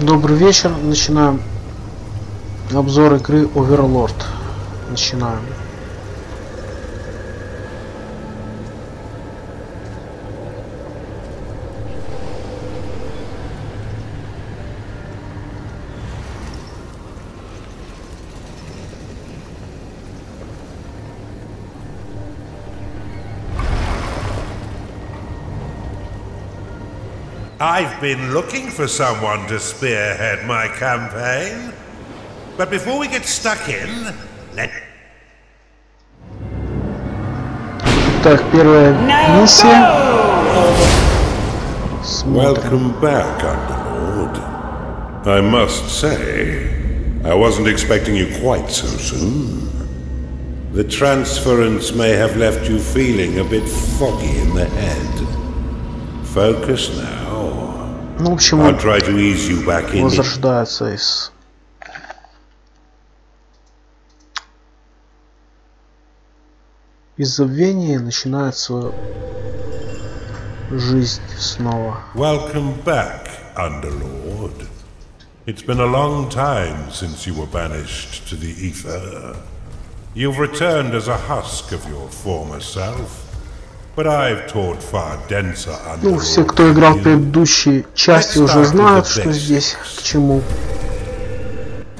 Добрый вечер. Начинаем обзор игры Overworld. Начинаем. I've been looking for someone to spearhead my campaign. But before we get stuck in, Так, первая миссия. Welcome back, Underlord. I must say, I wasn't expecting you quite so soon. The transference may have left you feeling a bit foggy in the head. Focus now. Ну, в общем, I'll try to ease you back in. Возрождается из забвения и начинает свою жизнь снова. Welcome back, Underlord. It's been a long time since you were banished to the ether. You've returned as a husk of your former self. But I've taught far denser Underlord. Ну, все, кто играл в предыдущей части, уже знают, что здесь к чему.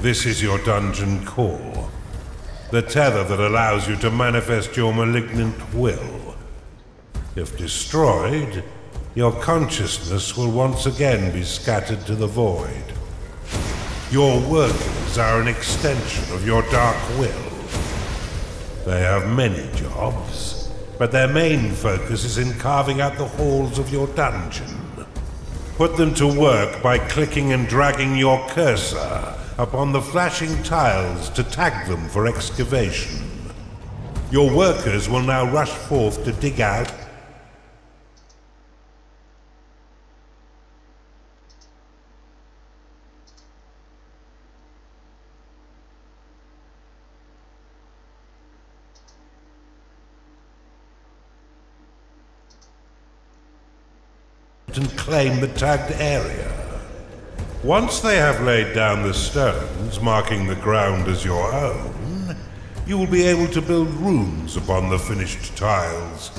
This is your dungeon core. The tether that allows you to manifest your malignant will. If destroyed, your consciousness will once again be scattered to the void. Your workers are an extension of your dark will. They have many jobs. But their main focus is in carving out the halls of your dungeon. Put them to work by clicking and dragging your cursor upon the flashing tiles to tag them for excavation. Your workers will now rush forth to dig out and claim the tagged area. Once they have laid down the stones, marking the ground as your own, you will be able to build rooms upon the finished tiles.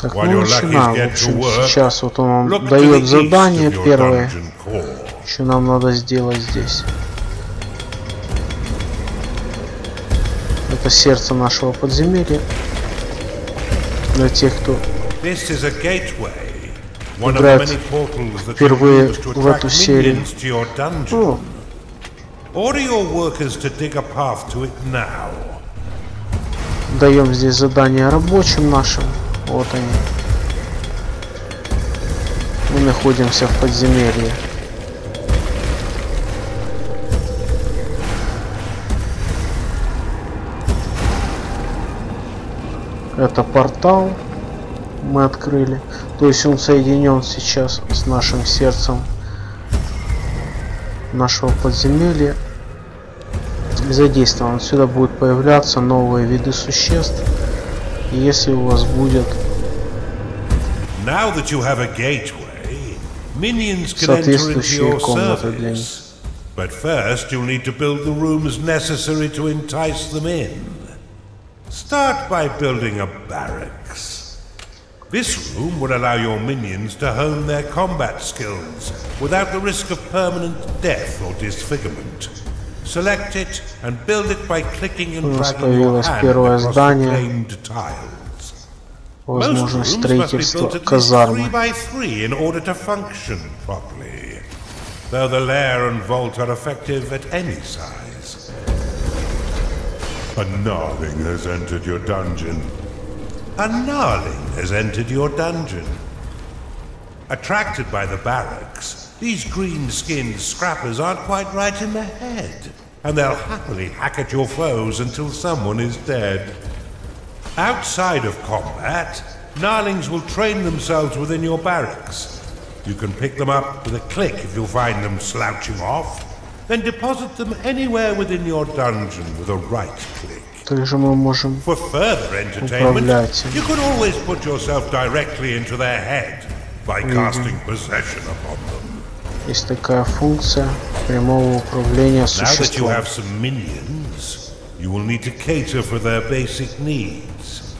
Так, мы начинаем. В общем, сейчас вот он нам дает задание первое. Что нам надо сделать здесь? Это сердце нашего подземелья. Для тех, кто играет впервые в эту серию. Даем здесь задание рабочим нашим. Вот они. Мы находимся в подземелье. Это портал мы открыли. То есть он соединен сейчас с нашим сердцем нашего подземелья. Задействован. Отсюда будут появляться новые виды существ. И если у вас будет соответствующие комнаты для них. But first you'll need to build the rooms necessary to entice them in. Start by building a barracks. This room will allow your minions to hone their combat skills without the risk of permanent death or disfigurement. Select it and build it by clicking and dragging your hand across the claimed tiles. Возможно, строительство казармы. 3x3 in order to function properly, though the lair and vault are effective at any size. A gnarling has entered your dungeon. A gnarling has entered your dungeon. Attracted by the barracks, these green-skinned scrappers aren't quite right in the head, and they'll happily hack at your foes until someone is dead. Outside of combat, gnarlings will train themselves within your barracks. You can pick them up with a click if you find them slouching off, then deposit them anywhere within your dungeon with a right click. Также мы можем For further entertainment, you can always put yourself directly into their head by casting possession upon them. Есть такая функция прямого управления существом. You will need to cater for their basic needs.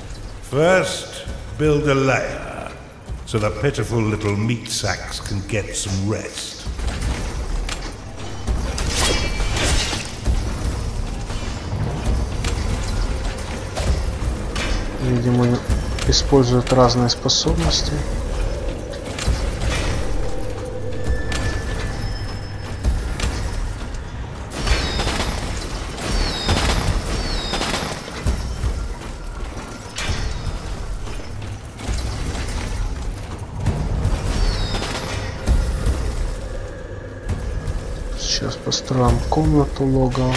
First, build a lair, so the pitiful little meat sacks can get some rest. Видимо, используют разные способности. Сейчас построим комнату логово.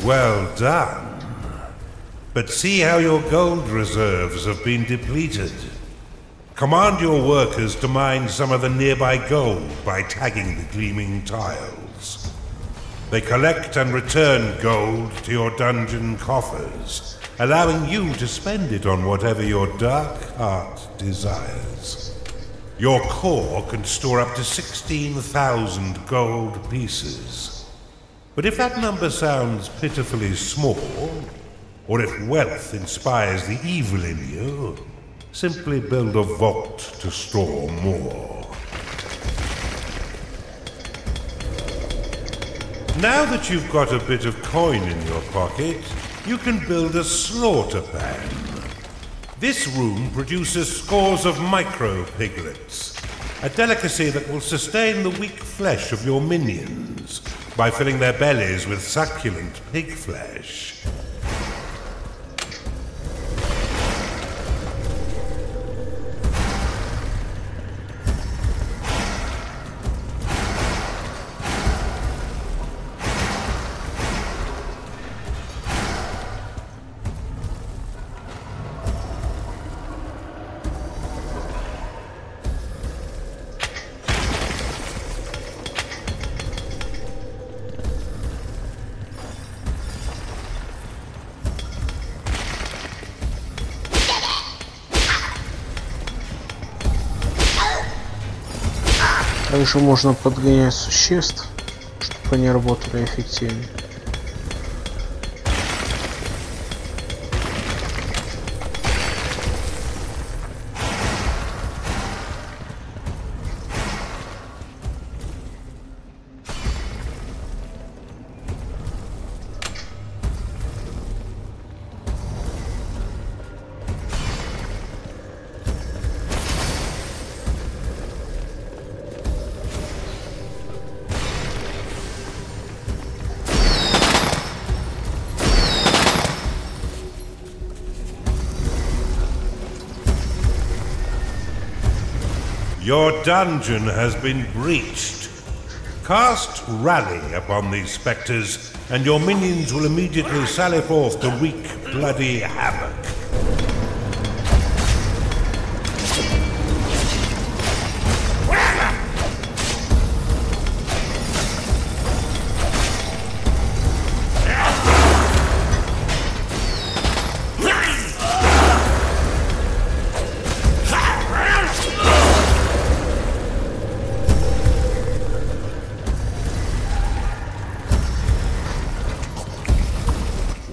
Well done. But see how your gold reserves have been depleted. Command your workers to mine some of the nearby gold by tagging the gleaming tiles. They collect and return gold to your dungeon coffers, allowing you to spend it on whatever your dark heart desires. Your core can store up to 16,000 gold pieces. But if that number sounds pitifully small, or if wealth inspires the evil in you, simply build a vault to store more. Now that you've got a bit of coin in your pocket, you can build a slaughter pan. This room produces scores of micro-piglets, a delicacy that will sustain the weak flesh of your minions by filling their bellies with succulent pig flesh. Также можно подгонять существ, чтобы они работали эффективнее. Your dungeon has been breached. Cast Rally upon these spectres, and your minions will immediately sally forth to wreak bloody havoc.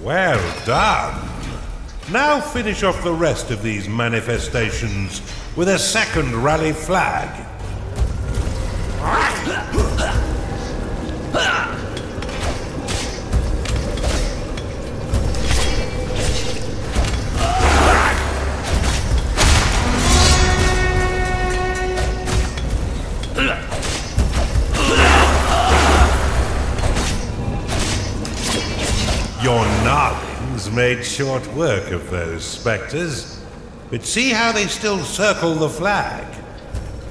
Well done. Now finish off the rest of these manifestations with a second rally flag. Your Gnarlings made short work of those specters, but see how they still circle the flag.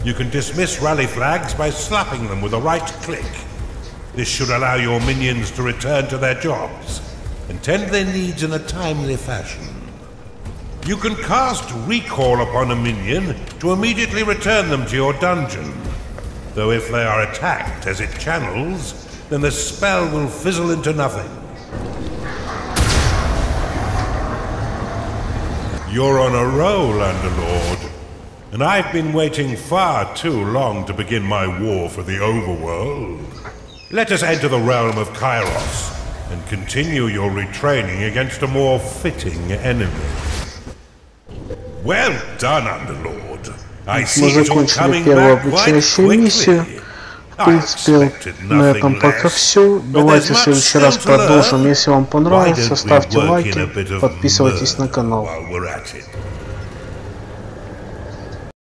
You can dismiss rally flags by slapping them with a right click. This should allow your minions to return to their jobs and tend their needs in a timely fashion. You can cast Recall upon a minion to immediately return them to your dungeon, though if they are attacked as it channels, then the spell will fizzle into nothing. You're on a roll, Underlord, and I've been waiting far too long to begin my war for the Overworld. Let us enter the realm of Kairos and continue your retraining against a more fitting enemy. Well done, Underlord. I see it all coming back quite quickly. В принципе, на этом пока все. Давайте в следующий раз продолжим. Если вам понравилось, ставьте лайки, подписывайтесь на канал.